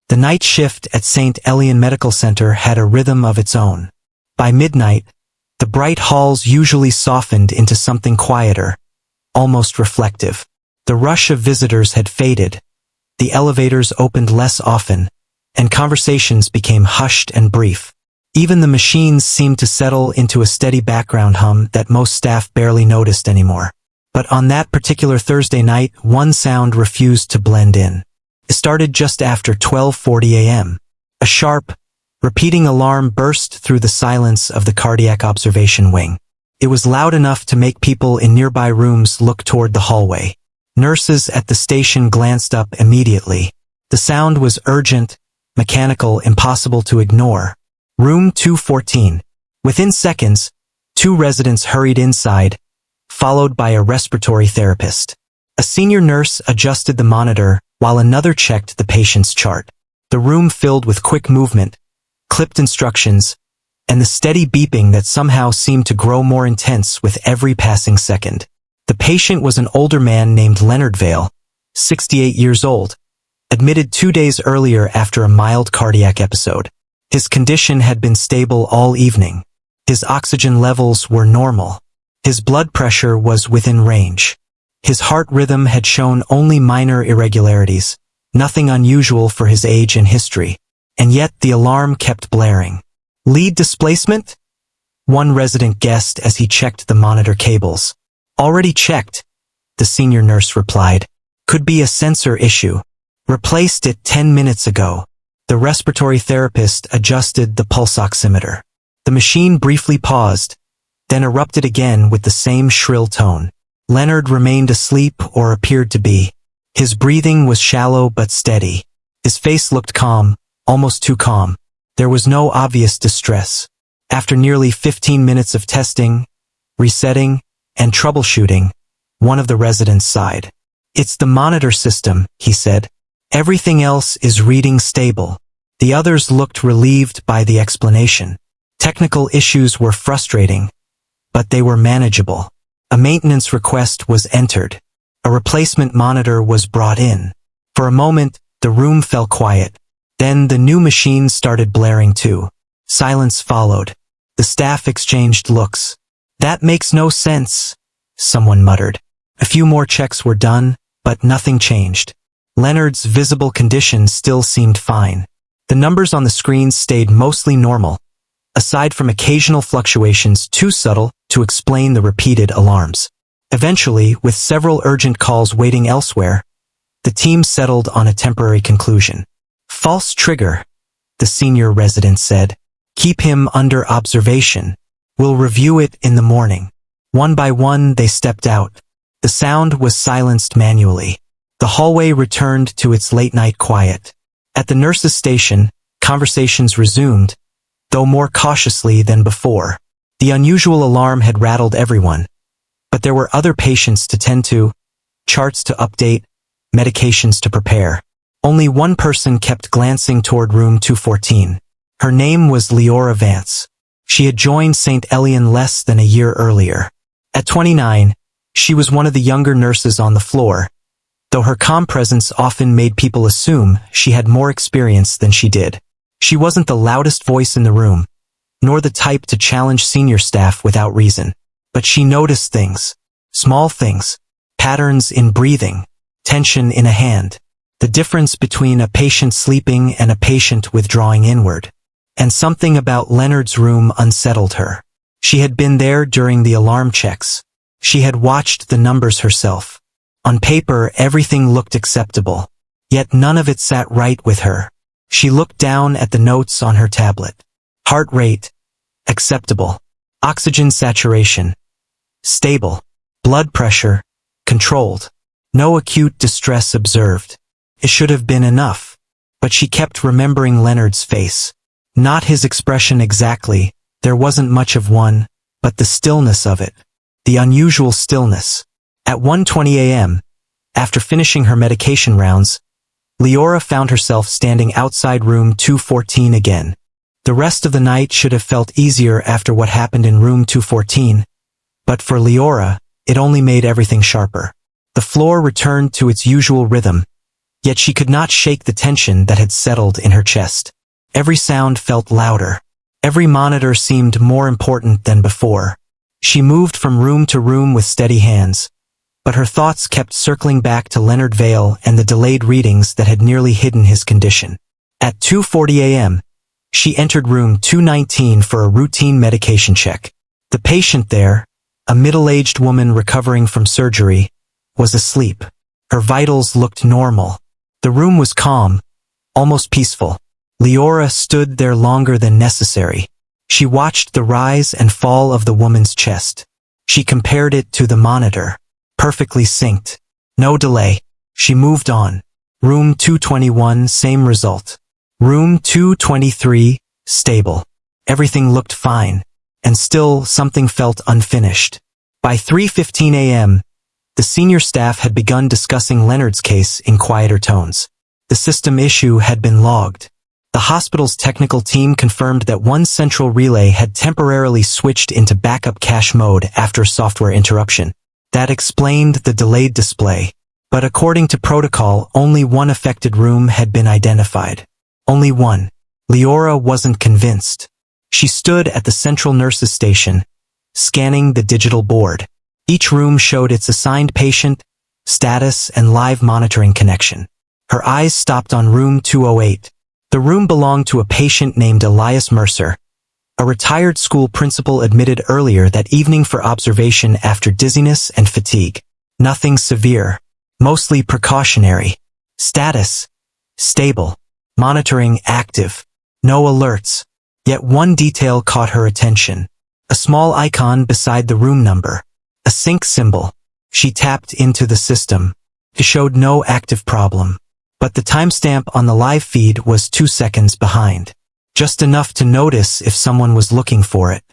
The night shift at St. Elian Medical Center had a rhythm of its own. By midnight, the bright halls usually softened into something quieter, almost reflective. The rush of visitors had faded, the elevators opened less often, and conversations became hushed and brief. Even the machines seemed to settle into a steady background hum that most staff barely noticed anymore. But on that particular Thursday night, one sound refused to blend in. It started just after 12:40 a.m. A sharp, repeating alarm burst through the silence of the cardiac observation wing. It was loud enough to make people in nearby rooms look toward the hallway. Nurses at the station glanced up immediately. The sound was urgent, mechanical, impossible to ignore. Room 214. Within seconds, 2 residents hurried inside, followed by a respiratory therapist. A senior nurse adjusted the monitor while another checked the patient's chart. The room filled with quick movement, clipped instructions, and the steady beeping that somehow seemed to grow more intense with every passing second. The patient was an older man named Leonard Vale, 68 years old, admitted 2 days earlier after a mild cardiac episode. His condition had been stable all evening. His oxygen levels were normal. His blood pressure was within range. His heart rhythm had shown only minor irregularities, nothing unusual for his age and history. And yet the alarm kept blaring. Lead displacement? One resident guessed as he checked the monitor cables. Already checked, the senior nurse replied. Could be a sensor issue. Replaced it 10 minutes ago. The respiratory therapist adjusted the pulse oximeter. The machine briefly paused, then erupted again with the same shrill tone. Leonard remained asleep or appeared to be. His breathing was shallow but steady. His face looked calm, almost too calm. There was no obvious distress. After nearly 15 minutes of testing, resetting, and troubleshooting, one of the residents sighed. It's the monitor system, he said. Everything else is reading stable. The others looked relieved by the explanation. Technical issues were frustrating, but they were manageable. A maintenance request was entered. A replacement monitor was brought in. For a moment, the room fell quiet. Then the new machine started blaring too. Silence followed. The staff exchanged looks. That makes no sense, someone muttered. A few more checks were done, but nothing changed. Leonard's visible condition still seemed fine. The numbers on the screens stayed mostly normal, aside from occasional fluctuations too subtle to explain the repeated alarms. Eventually, with several urgent calls waiting elsewhere, the team settled on a temporary conclusion. False trigger, the senior resident said. Keep him under observation. We'll review it in the morning. One by one, they stepped out. The sound was silenced manually. The hallway returned to its late-night quiet. At the nurse's station, conversations resumed, though more cautiously than before. The unusual alarm had rattled everyone, but there were other patients to tend to, charts to update, medications to prepare. Only one person kept glancing toward room 214. Her name was Leora Vance. She had joined St. Elian less than a year earlier. At 29, she was one of the younger nurses on the floor, though her calm presence often made people assume she had more experience than she did. She wasn't the loudest voice in the room, nor the type to challenge senior staff without reason. But she noticed things, small things, patterns in breathing, tension in a hand, the difference between a patient sleeping and a patient withdrawing inward. And something about Leonard's room unsettled her. She had been there during the alarm checks. She had watched the numbers herself. On paper, everything looked acceptable, yet none of it sat right with her. She looked down at the notes on her tablet. Heart rate, acceptable. Oxygen saturation, stable. Blood pressure, controlled. No acute distress observed. It should have been enough. But she kept remembering Leonard's face. Not his expression exactly, there wasn't much of one, but the stillness of it. The unusual stillness. At 1:20 a.m., after finishing her medication rounds, Leora found herself standing outside room 214 again. The rest of the night should have felt easier after what happened in room 214, but for Leora, it only made everything sharper. The floor returned to its usual rhythm, Yet she could not shake the tension that had settled in her chest. Every sound felt louder. Every monitor seemed more important than before. She moved from room to room with steady hands, but her thoughts kept circling back to Leonard Vale and the delayed readings that had nearly hidden his condition. At 2:40 a.m., she entered room 219 for a routine medication check. The patient there, a middle-aged woman recovering from surgery, was asleep. Her vitals looked normal. The room was calm, almost peaceful. Leora stood there longer than necessary. She watched the rise and fall of the woman's chest. She compared it to the monitor. Perfectly synced. No delay. She moved on. Room 221, same result. Room 223, stable. Everything looked fine, and still something felt unfinished. By 3:15 a.m., the senior staff had begun discussing Leonard's case in quieter tones. The system issue had been logged. The hospital's technical team confirmed that one central relay had temporarily switched into backup cache mode after a software interruption. That explained the delayed display. But according to protocol, only one affected room had been identified. Only one. Leora wasn't convinced. She stood at the central nurses' station, scanning the digital board. Each room showed its assigned patient, status, and live monitoring connection. Her eyes stopped on room 208. The room belonged to a patient named Elias Mercer, a retired school principal admitted earlier that evening for observation after dizziness and fatigue. Nothing severe. Mostly precautionary. Status: stable. Monitoring active. No alerts. Yet one detail caught her attention. A small icon beside the room number. A sync symbol. She tapped into the system. It showed no active problem. But the timestamp on the live feed was 2 seconds behind. Just enough to notice if someone was looking for it.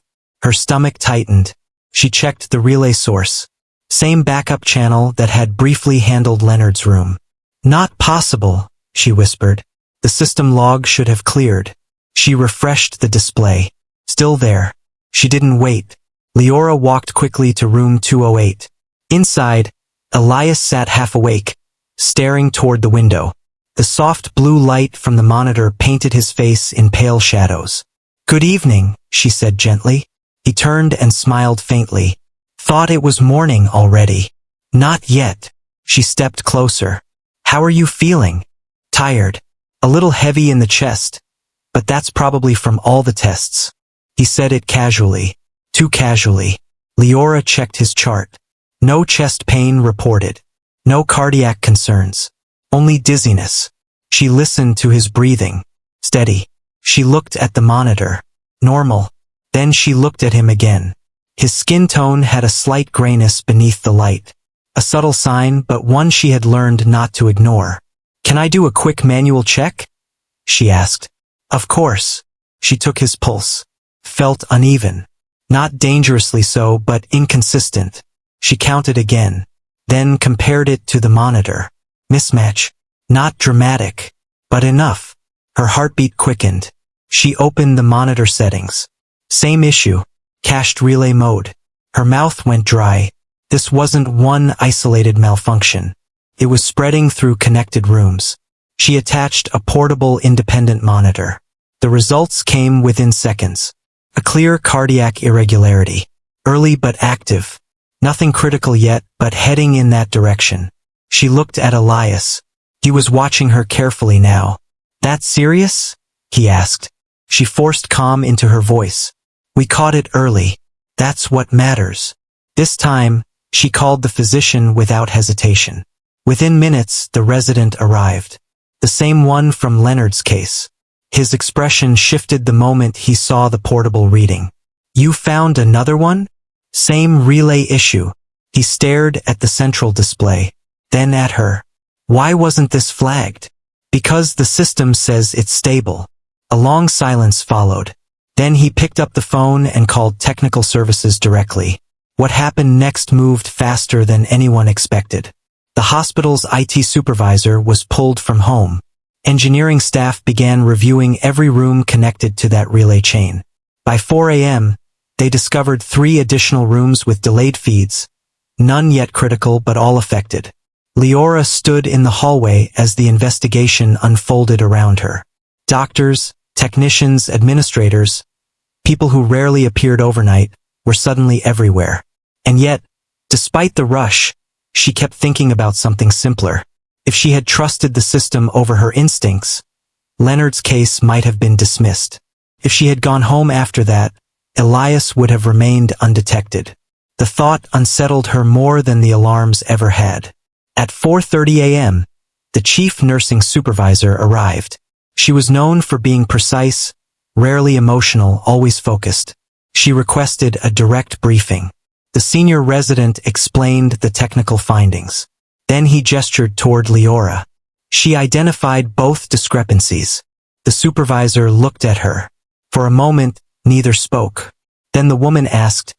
Her stomach tightened. She checked the relay source. Same backup channel that had briefly handled Leonard's room. Not possible, she whispered. The system log should have cleared. She refreshed the display. Still there. She didn't wait. Leora walked quickly to room 208. Inside, Elias sat half awake, staring toward the window. The soft blue light from the monitor painted his face in pale shadows. "Good evening," she said gently. He turned and smiled faintly. "Thought it was morning already." "Not yet." She stepped closer. "How are you feeling?" "Tired. A little heavy in the chest. But that's probably from all the tests." He said it casually. Too casually. Leora checked his chart. No chest pain reported. No cardiac concerns. Only dizziness. She listened to his breathing. Steady. She looked at the monitor. Normal. Then she looked at him again. His skin tone had a slight grayness beneath the light. A subtle sign, but one she had learned not to ignore. "Can I do a quick manual check?" she asked. "Of course." She took his pulse. Felt uneven. Not dangerously so, but inconsistent. She counted again. Then compared it to the monitor. Mismatch. Not dramatic, but enough. Her heartbeat quickened. She opened the monitor settings. Same issue. Cached relay mode. Her mouth went dry. This wasn't one isolated malfunction. It was spreading through connected rooms. She attached a portable independent monitor. The results came within seconds. A clear cardiac irregularity. Early but active. Nothing critical yet, but heading in that direction. She looked at Elias. He was watching her carefully now. "That serious?" he asked. She forced calm into her voice. "We caught it early. That's what matters." This time, she called the physician without hesitation. Within minutes, the resident arrived. The same one from Leonard's case. His expression shifted the moment he saw the portable reading. "You found another one?" "Same relay issue." He stared at the central display, then at her. "Why wasn't this flagged?" "Because the system says it's stable." A long silence followed. Then he picked up the phone and called technical services directly. What happened next moved faster than anyone expected. The hospital's IT supervisor was pulled from home. Engineering staff began reviewing every room connected to that relay chain. By 4 a.m., they discovered 3 additional rooms with delayed feeds. None yet critical, but all affected. Leora stood in the hallway as the investigation unfolded around her. Doctors, technicians, administrators, people who rarely appeared overnight, were suddenly everywhere. And yet, despite the rush, she kept thinking about something simpler. If she had trusted the system over her instincts, Leonard's case might have been dismissed. If she had gone home after that, Elias would have remained undetected. The thought unsettled her more than the alarms ever had. At 4:30 a.m., the chief nursing supervisor arrived. She was known for being precise, rarely emotional, always focused. She requested a direct briefing. The senior resident explained the technical findings. Then he gestured toward Leora. She identified both discrepancies. The supervisor looked at her. For a moment, neither spoke. Then the woman asked,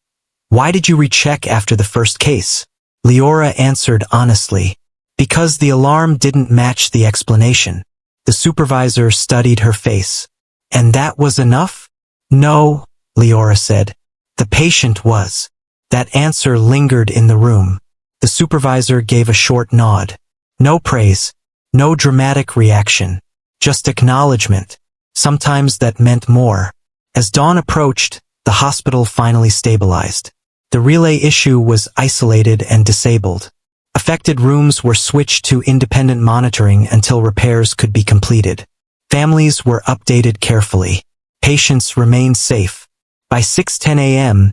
"Why did you recheck after the first case?" Leora answered honestly, "Because the alarm didn't match the explanation." The supervisor studied her face. "And that was enough?" "No," Leora said. "The patient was." That answer lingered in the room. The supervisor gave a short nod. No praise, no dramatic reaction, just acknowledgement. Sometimes that meant more. As dawn approached, the hospital finally stabilized. The relay issue was isolated and disabled. Affected rooms were switched to independent monitoring until repairs could be completed. Families were updated carefully. Patients remained safe. By 6:10 a.m.,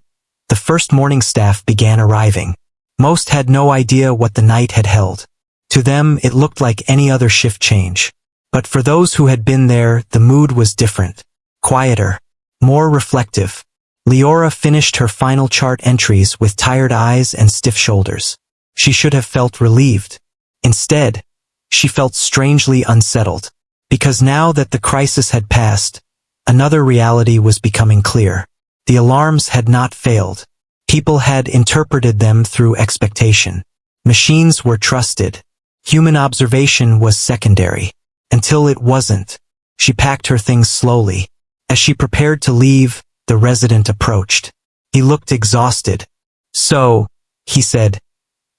the first morning staff began arriving. Most had no idea what the night had held. To them, it looked like any other shift change. But for those who had been there, the mood was different. Quieter. More reflective. Leora finished her final chart entries with tired eyes and stiff shoulders. She should have felt relieved. Instead, she felt strangely unsettled. Because now that the crisis had passed, another reality was becoming clear. The alarms had not failed. People had interpreted them through expectation. Machines were trusted. Human observation was secondary. Until it wasn't. She packed her things slowly. As she prepared to leave, the resident approached. He looked exhausted. "So," he said,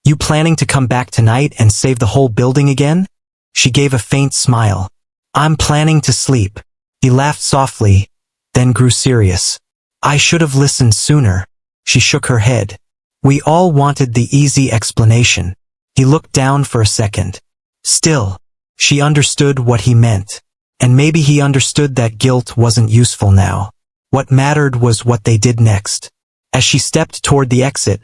"you planning to come back tonight and save the whole building again?" She gave a faint smile. "I'm planning to sleep." He laughed softly, then grew serious. "I should have listened sooner." She shook her head. "We all wanted the easy explanation." He looked down for a second. Still, she understood what he meant. And maybe he understood that guilt wasn't useful now. What mattered was what they did next. As she stepped toward the exit,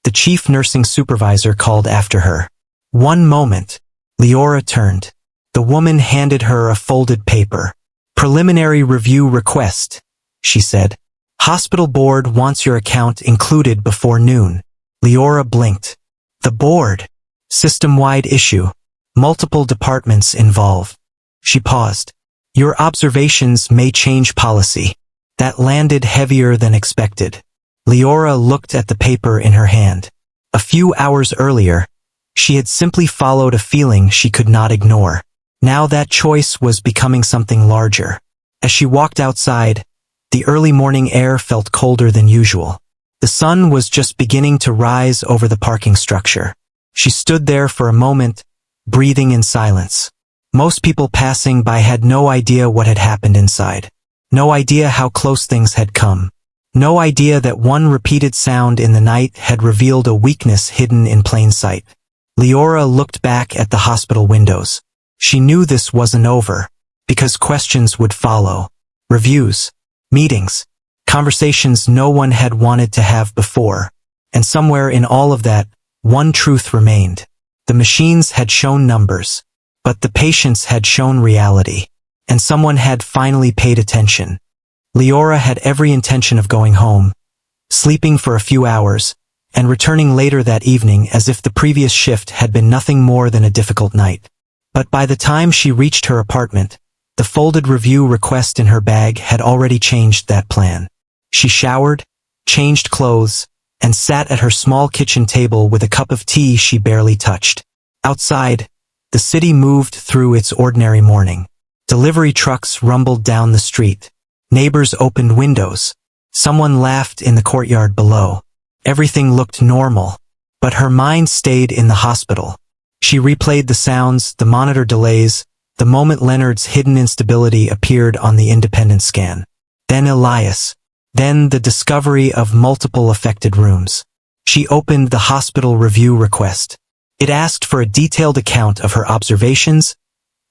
the chief nursing supervisor called after her. "One moment." Leora turned. The woman handed her a folded paper. "Preliminary review request," she said. "Hospital board wants your account included before noon." Leora blinked. The board. System-wide issue. Multiple departments involved. She paused. "Your observations may change policy." That landed heavier than expected. Leora looked at the paper in her hand. A few hours earlier, she had simply followed a feeling she could not ignore. Now that choice was becoming something larger. As she walked outside, the early morning air felt colder than usual. The sun was just beginning to rise over the parking structure. She stood there for a moment, breathing in silence. Most people passing by had no idea what had happened inside. No idea how close things had come. No idea that one repeated sound in the night had revealed a weakness hidden in plain sight. Leora looked back at the hospital windows. She knew this wasn't over, because questions would follow. Reviews, meetings, conversations no one had wanted to have before. And somewhere in all of that, one truth remained. The machines had shown numbers, but the patients had shown reality. And someone had finally paid attention. Leora had every intention of going home, sleeping for a few hours, and returning later that evening as if the previous shift had been nothing more than a difficult night. But by the time she reached her apartment, the folded review request in her bag had already changed that plan. She showered, changed clothes, and sat at her small kitchen table with a cup of tea she barely touched. Outside, the city moved through its ordinary morning. Delivery trucks rumbled down the street. Neighbors opened windows. Someone laughed in the courtyard below. Everything looked normal, but her mind stayed in the hospital. She replayed the sounds, the monitor delays, the moment Leonard's hidden instability appeared on the independent scan. Then Elias. Then the discovery of multiple affected rooms. She opened the hospital review request. It asked for a detailed account of her observations,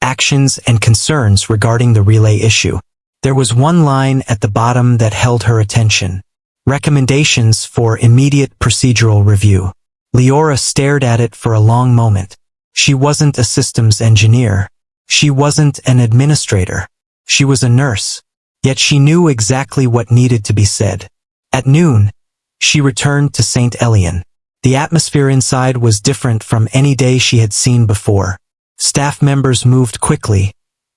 actions, and concerns regarding the relay issue. There was one line at the bottom that held her attention. Recommendations for immediate procedural review. Leora stared at it for a long moment. She wasn't a systems engineer. She wasn't an administrator. She was a nurse. Yet she knew exactly what needed to be said. At noon, she returned to St. Elian. The atmosphere inside was different from any day she had seen before. Staff members moved quickly,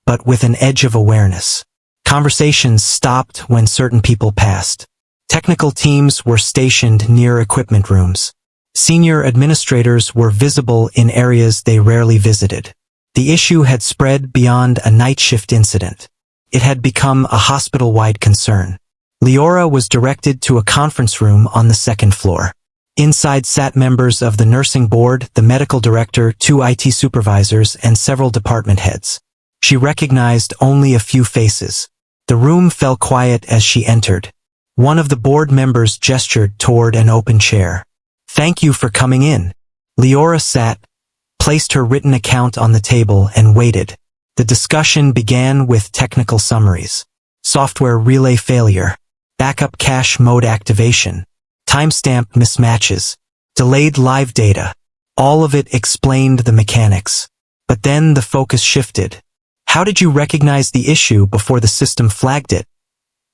but with an edge of awareness. Conversations stopped when certain people passed. Technical teams were stationed near equipment rooms. Senior administrators were visible in areas they rarely visited. The issue had spread beyond a night shift incident. It had become a hospital-wide concern. Leora was directed to a conference room on the second floor. Inside sat members of the nursing board, the medical director, 2 IT supervisors, and several department heads. She recognized only a few faces. The room fell quiet as she entered. One of the board members gestured toward an open chair. "Thank you for coming in." Leora sat, placed her written account on the table, and waited. The discussion began with technical summaries. Software relay failure, backup cache mode activation, timestamp mismatches, delayed live data. All of it explained the mechanics. But then the focus shifted. "How did you recognize the issue before the system flagged it?"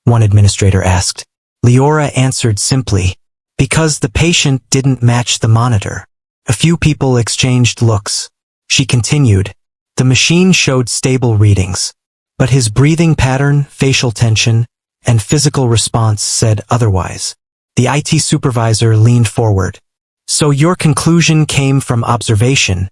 one administrator asked. Leora answered simply, "Because the patient didn't match the monitor." A few people exchanged looks. She continued, "The machine showed stable readings, but his breathing pattern, facial tension, and physical response said otherwise." The IT supervisor leaned forward. "So your conclusion came from observation,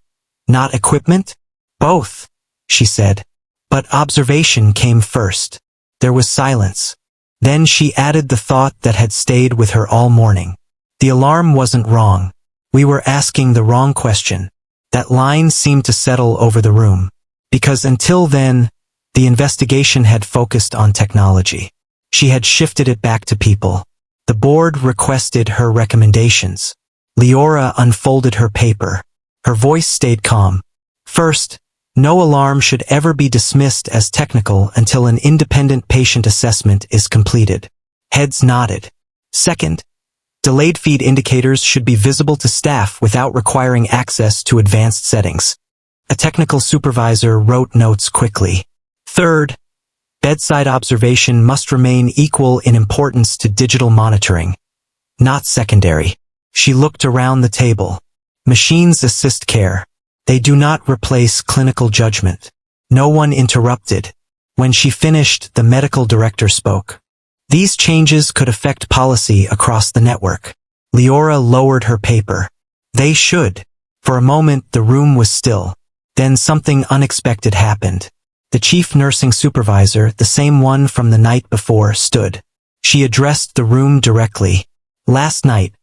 not equipment?" "Both," she said. "But observation came first." There was silence. Then she added the thought that had stayed with her all morning. "The alarm wasn't wrong. We were asking the wrong question." That line seemed to settle over the room. Because until then, the investigation had focused on technology. She had shifted it back to people. The board requested her recommendations. Leora unfolded her paper. Her voice stayed calm. "First, no alarm should ever be dismissed as technical until an independent patient assessment is completed." Heads nodded. "Second, delayed feed indicators should be visible to staff without requiring access to advanced settings." A technical supervisor wrote notes quickly. "Third, bedside observation must remain equal in importance to digital monitoring, not secondary." She looked around the table. Machines assist care. They do not replace clinical judgment. No one interrupted. When she finished, the medical director spoke. "These changes could affect policy across the network." Leora lowered her paper. "They should." For a moment, the room was still. Then something unexpected happened. The chief nursing supervisor, the same one from the night before, stood. She addressed the room directly. "Last night,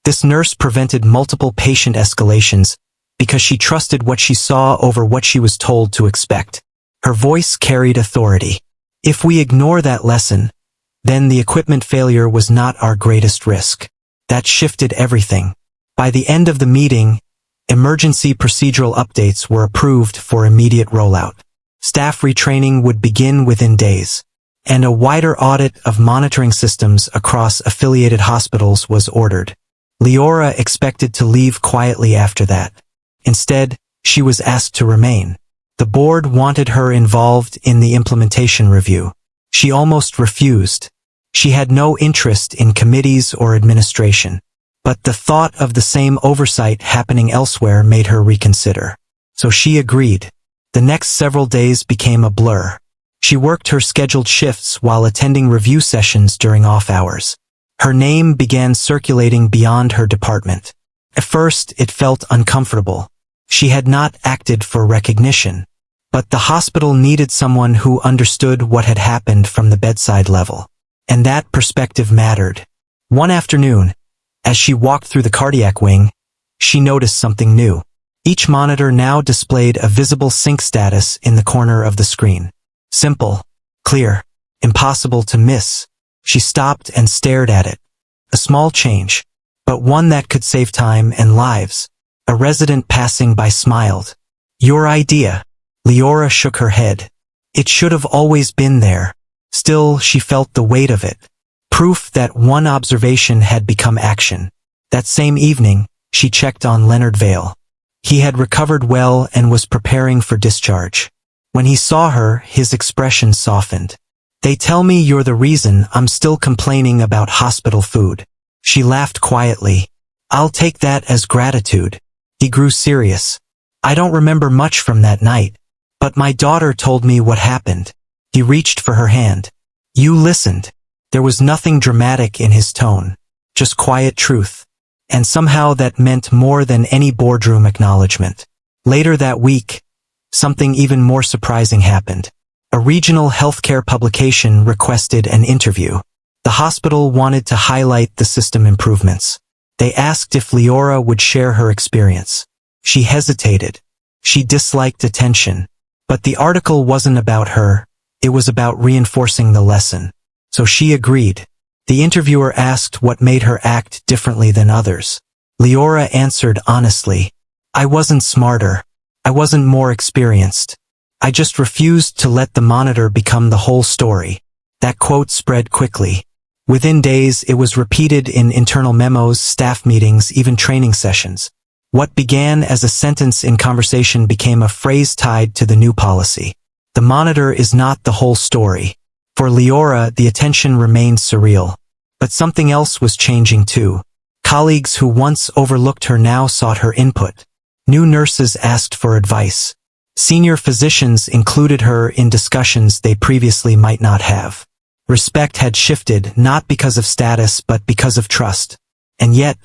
this nurse prevented multiple patient escalations because she trusted what she saw over what she was told to expect." Her voice carried authority. "If we ignore that lesson, then the equipment failure was not our greatest risk." That shifted everything. By the end of the meeting, emergency procedural updates were approved for immediate rollout. Staff retraining would begin within days, and a wider audit of monitoring systems across affiliated hospitals was ordered. Leora expected to leave quietly after that. Instead, she was asked to remain. The board wanted her involved in the implementation review. She almost refused. She had no interest in committees or administration. But the thought of the same oversight happening elsewhere made her reconsider. So she agreed. The next several days became a blur. She worked her scheduled shifts while attending review sessions during off hours. Her name began circulating beyond her department. At first, it felt uncomfortable. She had not acted for recognition. But the hospital needed someone who understood what had happened from the bedside level. And that perspective mattered. One afternoon, as she walked through the cardiac wing, she noticed something new. Each monitor now displayed a visible sync status in the corner of the screen. Simple, clear, impossible to miss. She stopped and stared at it. A small change, but one that could save time and lives. A resident passing by smiled. Your idea. Leora shook her head. It should have always been there. Still, she felt the weight of it. Proof that one observation had become action. That same evening, she checked on Leonard Vale. He had recovered well and was preparing for discharge. When he saw her, his expression softened. They tell me you're the reason I'm still complaining about hospital food. She laughed quietly. I'll take that as gratitude. He grew serious. I don't remember much from that night, but my daughter told me what happened. He reached for her hand. You listened. There was nothing dramatic in his tone, just quiet truth. And somehow that meant more than any boardroom acknowledgement. Later that week, something even more surprising happened. A regional healthcare publication requested an interview. The hospital wanted to highlight the system improvements. They asked if Leora would share her experience. She hesitated. She disliked attention. But the article wasn't about her, it was about reinforcing the lesson. So she agreed. The interviewer asked what made her act differently than others. Leora answered honestly. I wasn't smarter. I wasn't more experienced. I just refused to let the monitor become the whole story. That quote spread quickly. Within days, it was repeated in internal memos, staff meetings, even training sessions. What began as a sentence in conversation became a phrase tied to the new policy. The monitor is not the whole story. For Leora, the attention remained surreal. But something else was changing too. Colleagues who once overlooked her now sought her input. New nurses asked for advice. Senior physicians included her in discussions they previously might not have. Respect had shifted, not because of status but because of trust. And yet,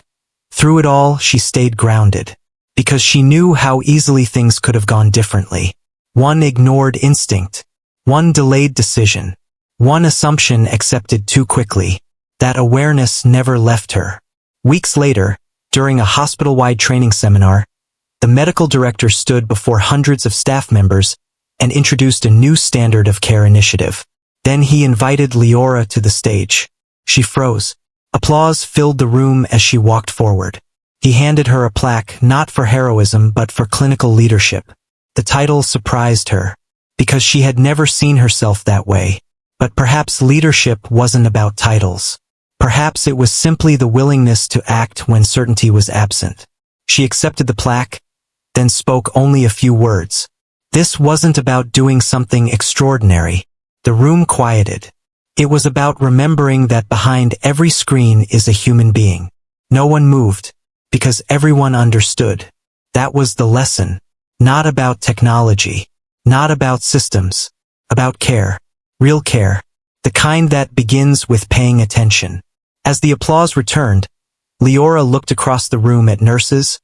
through it all, she stayed grounded. Because she knew how easily things could have gone differently. One ignored instinct. One delayed decision. One assumption accepted too quickly. That awareness never left her. Weeks later, during a hospital-wide training seminar, the medical director stood before hundreds of staff members and introduced a new standard of care initiative. Then he invited Leora to the stage. She froze. Applause filled the room as she walked forward. He handed her a plaque not for heroism but for clinical leadership. The title surprised her, because she had never seen herself that way. But perhaps leadership wasn't about titles. Perhaps it was simply the willingness to act when certainty was absent. She accepted the plaque, then spoke only a few words. This wasn't about doing something extraordinary. The room quieted. It was about remembering that behind every screen is a human being. No one moved, because everyone understood. That was the lesson. Not about technology. Not about systems. About care. Real care. The kind that begins with paying attention. As the applause returned, Leora looked across the room at nurses,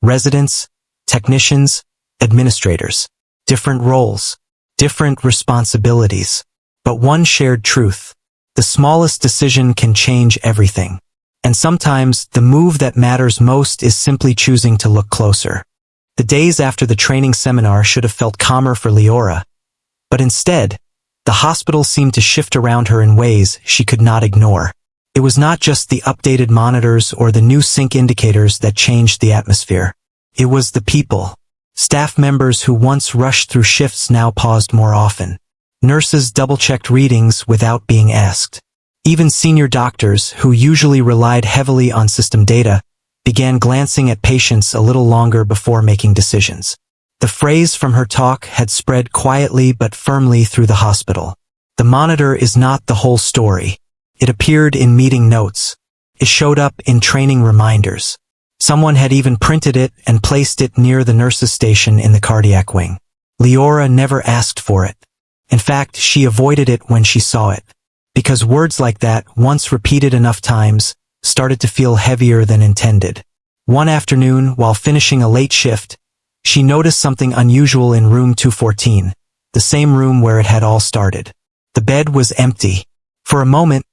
residents, technicians, administrators. Different roles. Different responsibilities. But one shared truth. The smallest decision can change everything. And sometimes, the move that matters most is simply choosing to look closer. The days after the training seminar should have felt calmer for Leora. But instead, the hospital seemed to shift around her in ways she could not ignore. It was not just the updated monitors or the new sync indicators that changed the atmosphere. It was the people. Staff members who once rushed through shifts now paused more often. Nurses double-checked readings without being asked. Even senior doctors, who usually relied heavily on system data, began glancing at patients a little longer before making decisions. The phrase from her talk had spread quietly but firmly through the hospital. The monitor is not the whole story. It appeared in meeting notes. It showed up in training reminders. Someone had even printed it and placed it near the nurses' station in the cardiac wing. Leora never asked for it. In fact, she avoided it when she saw it. Because words like that, once repeated enough times, started to feel heavier than intended. One afternoon, while finishing a late shift, she noticed something unusual in room 214, the same room where it had all started. The bed was empty. For a moment,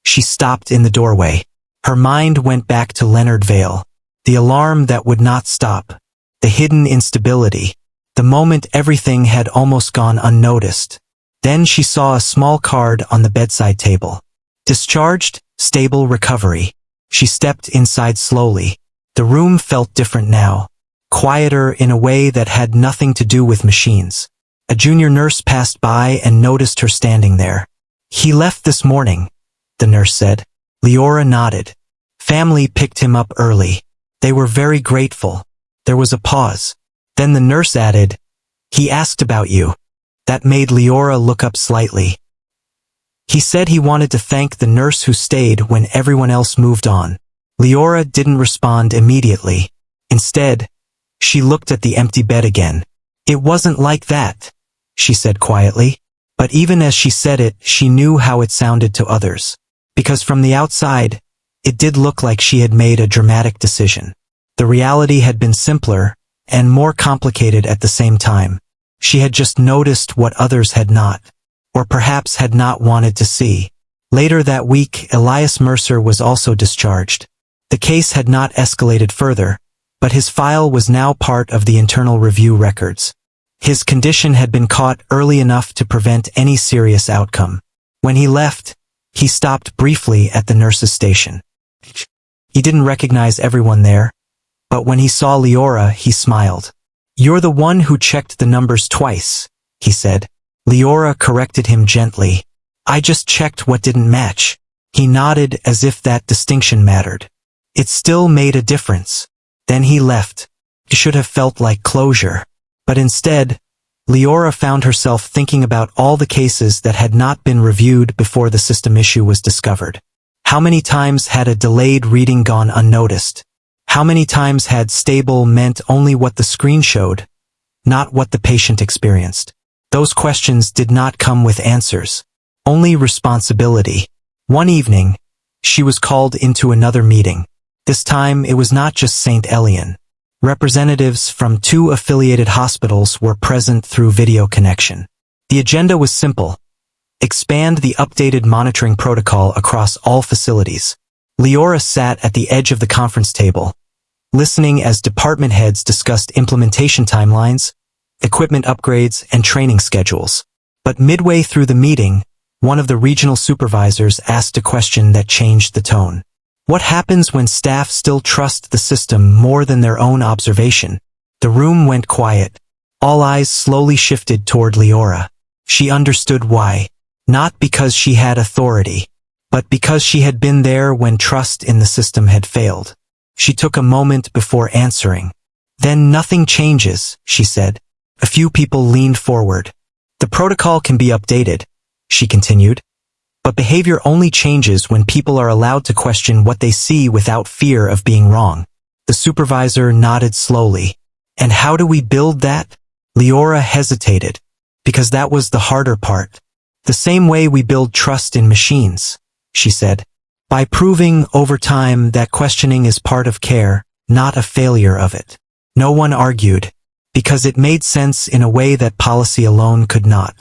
she stopped in the doorway. Her mind went back to Leonard Vale. The alarm that would not stop. the hidden instability, the moment everything had almost gone unnoticed. Then she saw a small card on the bedside table. Discharged, stable recovery. She stepped inside slowly. The room felt different now, quieter in a way that had nothing to do with machines. A junior nurse passed by and noticed her standing there. "He left this morning," the nurse said. Leora nodded. "Family picked him up early. They were very grateful." There was a pause. Then the nurse added, "He asked about you." That made Leora look up slightly. He said he wanted to thank the nurse who stayed when everyone else moved on. Leora didn't respond immediately. Instead, she looked at the empty bed again. "It wasn't like that," she said quietly. But even as she said it, she knew how it sounded to others. Because from the outside, it did look like she had made a dramatic decision. The reality had been simpler and more complicated at the same time. She had just noticed what others had not, or perhaps had not wanted to see. Later that week, Elias Mercer was also discharged. The case had not escalated further, but his file was now part of the internal review records. His condition had been caught early enough to prevent any serious outcome. When he left, he stopped briefly at the nurse's station. He didn't recognize everyone there, but when he saw Leora, he smiled. "You're the one who checked the numbers twice," he said. Leora corrected him gently. "I just checked what didn't match." He nodded as if that distinction mattered. It still made a difference. Then he left. It should have felt like closure. But instead, Leora found herself thinking about all the cases that had not been reviewed before the system issue was discovered. How many times had a delayed reading gone unnoticed? How many times had stable meant only what the screen showed, not what the patient experienced? Those questions did not come with answers, only responsibility. One evening, she was called into another meeting. This time it was not just St. Elian. Representatives from 2 affiliated hospitals were present through video connection. The agenda was simple: expand the updated monitoring protocol across all facilities. Leora sat at the edge of the conference table, listening as department heads discussed implementation timelines, equipment upgrades, and training schedules. But midway through the meeting, one of the regional supervisors asked a question that changed the tone. What happens when staff still trust the system more than their own observation? The room went quiet. All eyes slowly shifted toward Leora. She understood why. Not because she had authority, but because she had been there when trust in the system had failed. She took a moment before answering. "Then nothing changes," she said. A few people leaned forward. "The protocol can be updated," she continued. "But behavior only changes when people are allowed to question what they see without fear of being wrong." The supervisor nodded slowly. "And how do we build that?" Leora hesitated, because that was the harder part. "The same way we build trust in machines," she said. "By proving over time that questioning is part of care, not a failure of it." No one argued, because it made sense in a way that policy alone could not.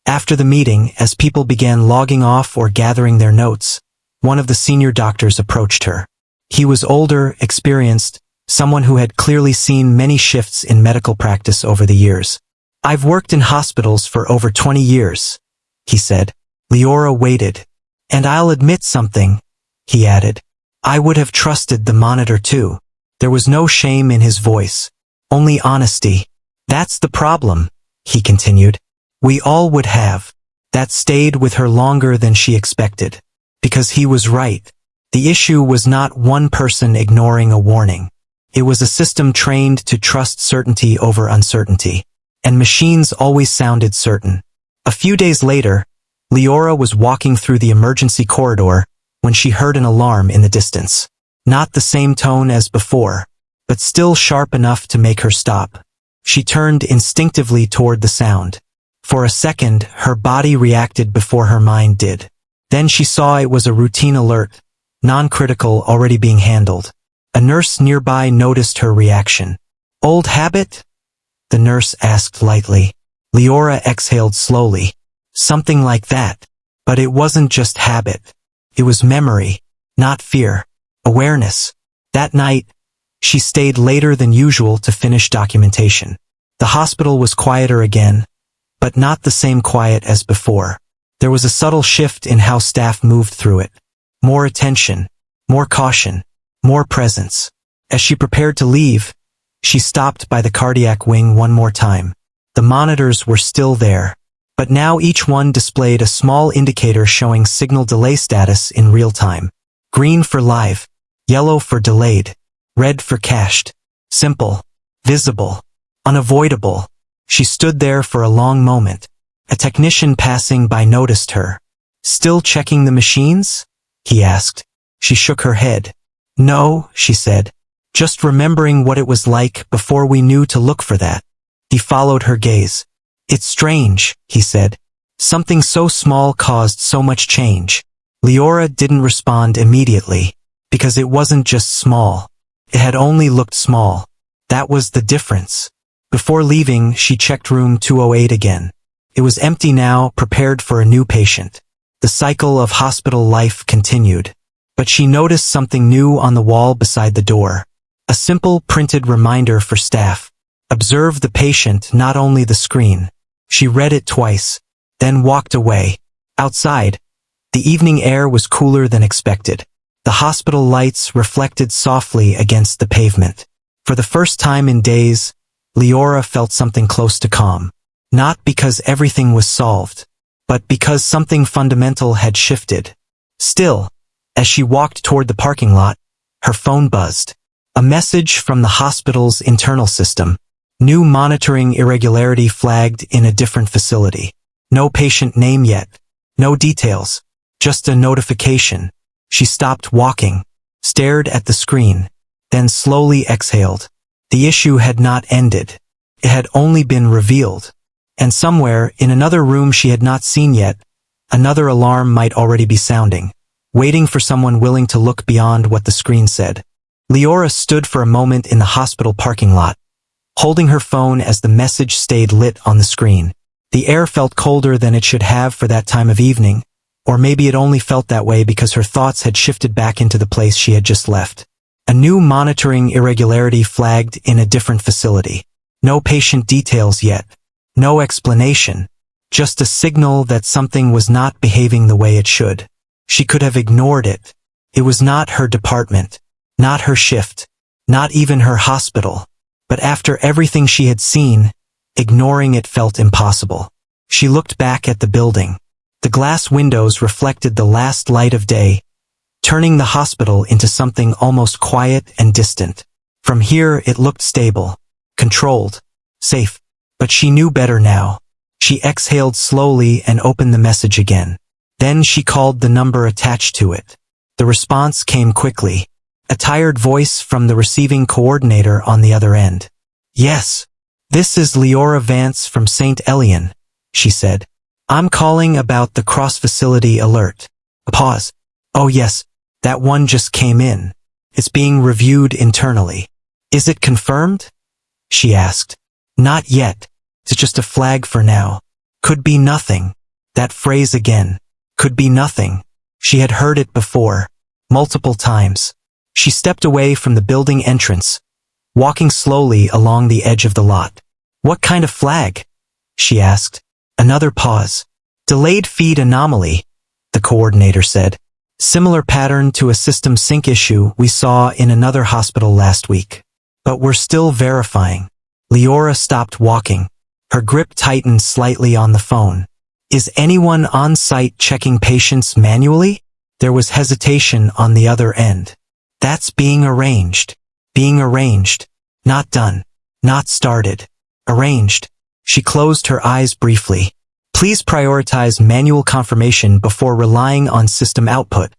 After the meeting, as people began logging off or gathering their notes, one of the senior doctors approached her. He was older, experienced, someone who had clearly seen many shifts in medical practice over the years. "I've worked in hospitals for over 20 years, he said. Leora waited. "And I'll admit something," he added. "I would have trusted the monitor too." There was no shame in his voice, only honesty. "That's the problem," he continued. "We all would have." That stayed with her longer than she expected. Because he was right. The issue was not one person ignoring a warning. It was a system trained to trust certainty over uncertainty. And machines always sounded certain. A few days later, Leora was walking through the emergency corridor when she heard an alarm in the distance. Not the same tone as before, but still sharp enough to make her stop. She turned instinctively toward the sound. For a second, her body reacted before her mind did. Then she saw it was a routine alert, non-critical, already being handled. A nurse nearby noticed her reaction. "Old habit?" the nurse asked lightly. Leora exhaled slowly. "Something like that." But it wasn't just habit. It was memory, not fear. Awareness. That night, She stayed later than usual to finish documentation. The hospital was quieter again, but not the same quiet as before. There was a subtle shift in how staff moved through it. More attention, more caution, more presence. As she prepared to leave, she stopped by the cardiac wing one more time. The monitors were still there, but now each one displayed a small indicator showing signal delay status in real time. Green for live, yellow for delayed, red for cached. Simple, visible, unavoidable. She stood there for a long moment. A technician passing by noticed her. "Still checking the machines?" he asked. She shook her head. "No," she said. "Just remembering what it was like before we knew to look for that." He followed her gaze. "It's strange," he said. "Something so small caused so much change." Leora didn't respond immediately, because it wasn't just small. It had only looked small. That was the difference. Before leaving, she checked room 208 again. It was empty now, prepared for a new patient. The cycle of hospital life continued. But she noticed something new on the wall beside the door. A simple printed reminder for staff. Observe the patient, not only the screen. She read it twice, then walked away. Outside, the evening air was cooler than expected. The hospital lights reflected softly against the pavement. For the first time in days, Leora felt something close to calm. Not because everything was solved, but because something fundamental had shifted. Still, as she walked toward the parking lot, her phone buzzed. A message from the hospital's internal system. New monitoring irregularity flagged in a different facility. No patient name yet. No details. Just a notification. She stopped walking, stared at the screen, then slowly exhaled. The issue had not ended. It had only been revealed. And somewhere, in another room she had not seen yet, another alarm might already be sounding, waiting for someone willing to look beyond what the screen said. Leora stood for a moment in the hospital parking lot, holding her phone as the message stayed lit on the screen. The air felt colder than it should have for that time of evening, or maybe it only felt that way because her thoughts had shifted back into the place she had just left. A new monitoring irregularity flagged in a different facility. No patient details yet. No explanation. Just a signal that something was not behaving the way it should. She could have ignored it. It was not her department, not her shift, not even her hospital. But after everything she had seen, ignoring it felt impossible. She looked back at the building. The glass windows reflected the last light of day, turning the hospital into something almost quiet and distant. From here it looked stable, controlled, safe. But she knew better now. She exhaled slowly and opened the message again. Then she called the number attached to it. The response came quickly. A tired voice from the receiving coordinator on the other end. "Yes, this is Leora Vance from St. Elian," she said. "I'm calling about the cross-facility alert." A pause. "Oh yes, that one just came in. It's being reviewed internally." "Is it confirmed?" she asked. "Not yet. It's just a flag for now. Could be nothing." That phrase again. Could be nothing. She had heard it before. Multiple times. She stepped away from the building entrance, walking slowly along the edge of the lot. "What kind of flag?" she asked. Another pause. "Delayed feed anomaly," the coordinator said. "Similar pattern to a system sync issue we saw in another hospital last week. But we're still verifying." Leora stopped walking. Her grip tightened slightly on the phone. "Is anyone on site checking patients manually?" There was hesitation on the other end. "That's being arranged." Being arranged. Not done. Not started. Arranged. She closed her eyes briefly. "Please prioritize manual confirmation before relying on system output,"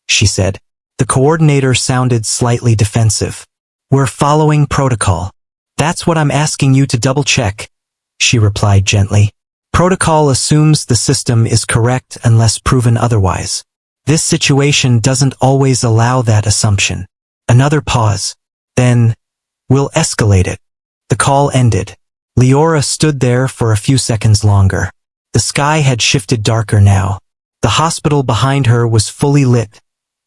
she said. The coordinator sounded slightly defensive. "We're following protocol." "That's what I'm asking you to double-check," she replied gently. "Protocol assumes the system is correct unless proven otherwise. This situation doesn't always allow that assumption." Another pause. Then, "We'll escalate it." The call ended. Leora stood there for a few seconds longer. The sky had shifted darker now. The hospital behind her was fully lit,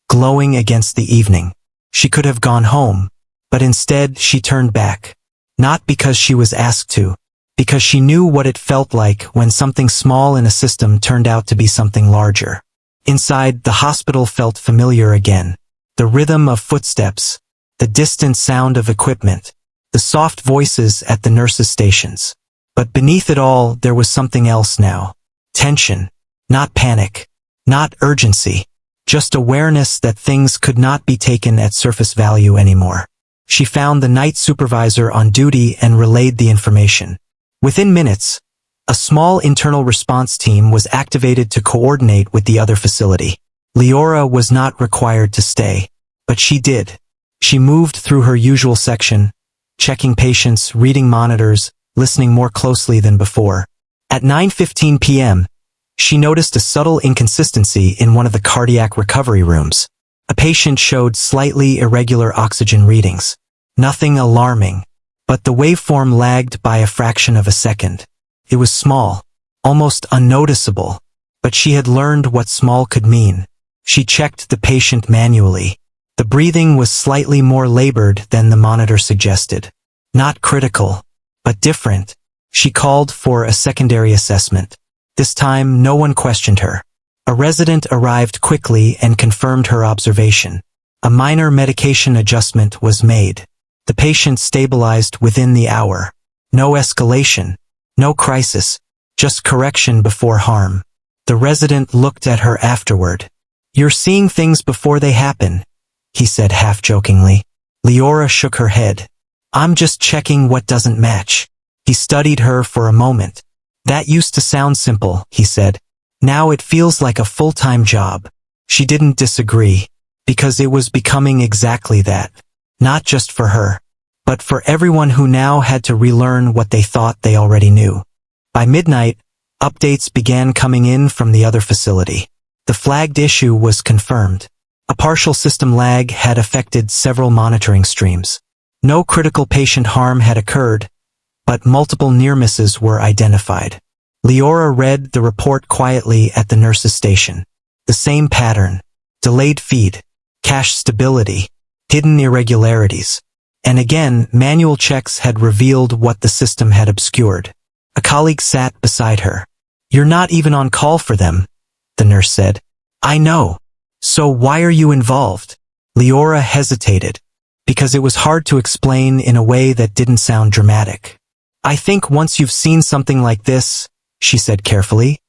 glowing against the evening. She could have gone home, But instead, she turned back. Not because she was asked to, because she knew what it felt like when something small in a system turned out to be something larger. Inside, the hospital felt familiar again. The rhythm of footsteps, the distant sound of equipment, the soft voices at the nurses' stations. But beneath it all, there was something else now. Tension. Not panic. Not urgency. Just awareness that things could not be taken at surface value anymore. She found the night supervisor on duty and relayed the information. Within minutes, a small internal response team was activated to coordinate with the other facility. Leora was not required to stay, but she did. She moved through her usual section, checking patients, reading monitors, listening more closely than before. At 9:15 p.m., she noticed a subtle inconsistency in one of the cardiac recovery rooms. A patient showed slightly irregular oxygen readings. Nothing alarming, but the waveform lagged by a fraction of a second. It was small, almost unnoticeable, but she had learned what small could mean. She checked the patient manually. The breathing was slightly more labored than the monitor suggested. Not critical, but different. She called for a secondary assessment. This time, no one questioned her. A resident arrived quickly and confirmed her observation. A minor medication adjustment was made. The patient stabilized within the hour. No escalation, no crisis, just correction before harm. The resident looked at her afterward. "You're seeing things before they happen," he said half-jokingly. Leora shook her head. "I'm just checking what doesn't match." He studied her for a moment. "That used to sound simple," he said. "Now it feels like a full-time job." She didn't disagree, because it was becoming exactly that. Not just for her, but for everyone who now had to relearn what they thought they already knew. By midnight, updates began coming in from the other facility. The flagged issue was confirmed. A partial system lag had affected several monitoring streams. No critical patient harm had occurred, but multiple near misses were identified. Leora read the report quietly at the nurse's station. The same pattern: delayed feed, cache stability, hidden irregularities. And again, manual checks had revealed what the system had obscured. A colleague sat beside her. "You're not even on call for them," the nurse said. "I know. So why are you involved?" Leora hesitated, because it was hard to explain in a way that didn't sound dramatic. "I think once you've seen something like this," she said carefully,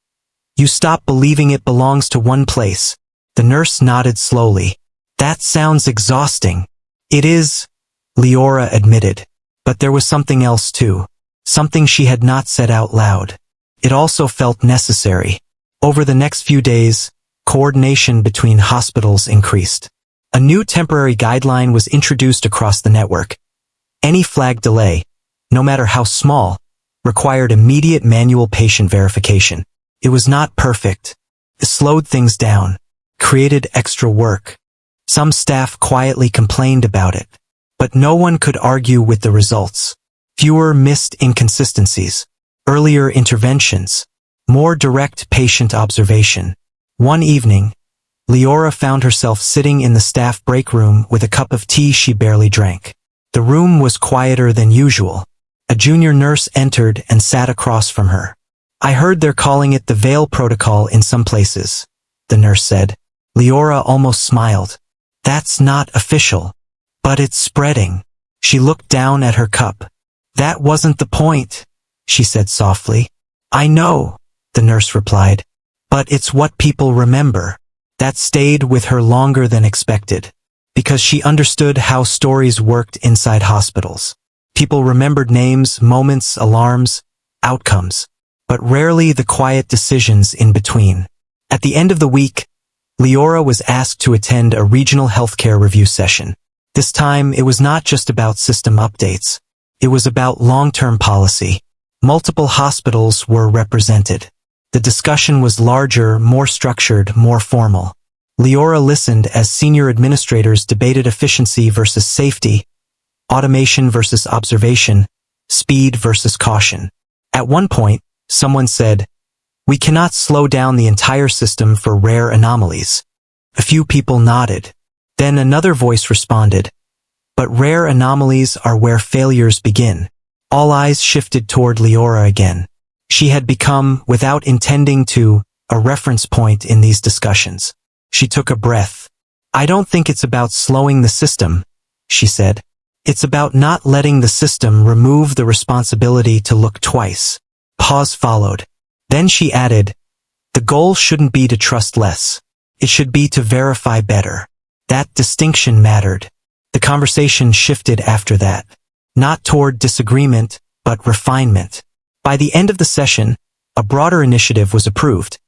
"you stop believing it belongs to one place." The nurse nodded slowly. "That sounds exhausting." "It is," Leora admitted. But there was something else too. Something she had not said out loud. It also felt necessary. Over the next few days, coordination between hospitals increased. A new temporary guideline was introduced across the network. Any flag delay, no matter how small, required immediate manual patient verification. It was not perfect. It slowed things down, created extra work. Some staff quietly complained about it, but no one could argue with the results. Fewer missed inconsistencies, earlier interventions, more direct patient observation. One evening, Leora found herself sitting in the staff break room with a cup of tea she barely drank. The room was quieter than usual. A junior nurse entered and sat across from her. "I heard they're calling it the veil protocol in some places," the nurse said. Leora almost smiled. "That's not official, but it's spreading." She looked down at her cup. "That wasn't the point," she said softly. "I know," the nurse replied, "but it's what people remember." That stayed with her longer than expected, because she understood how stories worked inside hospitals. People remembered names, moments, alarms, outcomes, but rarely the quiet decisions in between. At the end of the week, Leora was asked to attend a regional healthcare review session. This time, it was not just about system updates. It was about long-term policy. Multiple hospitals were represented. The discussion was larger, more structured, more formal. Leora listened as senior administrators debated efficiency versus safety, automation versus observation, speed versus caution. At one point, someone said, "We cannot slow down the entire system for rare anomalies." A few people nodded. Then another voice responded, But rare anomalies are where failures begin. All eyes shifted toward Leora again. She had become, without intending to, a reference point in these discussions. She took a breath. "I don't think it's about slowing the system," she said. "It's about not letting the system remove the responsibility to look twice." Pause followed. Then she added, "The goal shouldn't be to trust less. It should be to verify better." That distinction mattered. The conversation shifted after that. Not toward disagreement, but refinement. By the end of the session, a broader initiative was approved.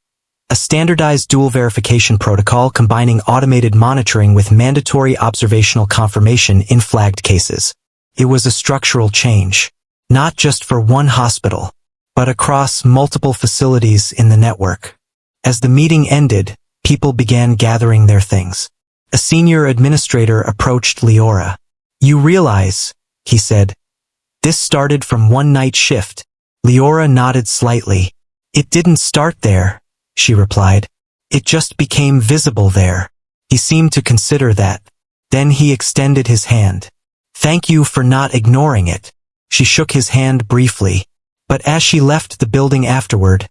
A standardized dual verification protocol combining automated monitoring with mandatory observational confirmation in flagged cases. It was a structural change, not just for one hospital, but across multiple facilities in the network. As the meeting ended, people began gathering their things. A senior administrator approached Leora. "You realize," he said, "this started from one night shift." Leora nodded slightly. "It didn't start there," she replied. "It just became visible there." He seemed to consider that. Then he extended his hand. "Thank you for not ignoring it." She shook his hand briefly. But as she left the building afterward,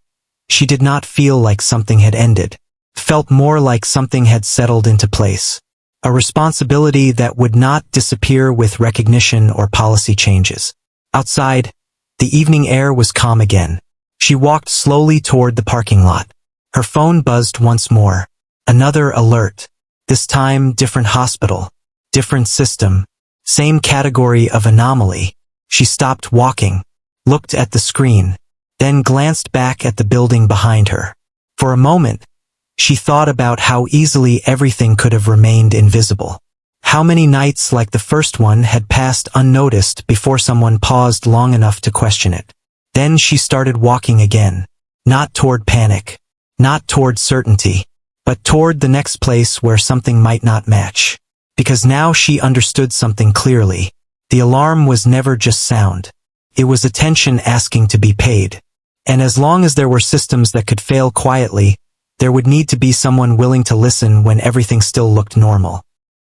she did not feel like something had ended. Felt more like something had settled into place. A responsibility that would not disappear with recognition or policy changes. Outside, the evening air was calm again. She walked slowly toward the parking lot. Her phone buzzed once more. Another alert. This time, different hospital, different system, same category of anomaly. She stopped walking, looked at the screen, then glanced back at the building behind her. For a moment, she thought about how easily everything could have remained invisible. How many nights like the first one had passed unnoticed before someone paused long enough to question it. Then she started walking again, not toward panic, not toward certainty, but toward the next place where something might not match. Because now she understood something clearly. The alarm was never just sound. It was attention asking to be paid. And as long as there were systems that could fail quietly, there would need to be someone willing to listen when everything still looked normal.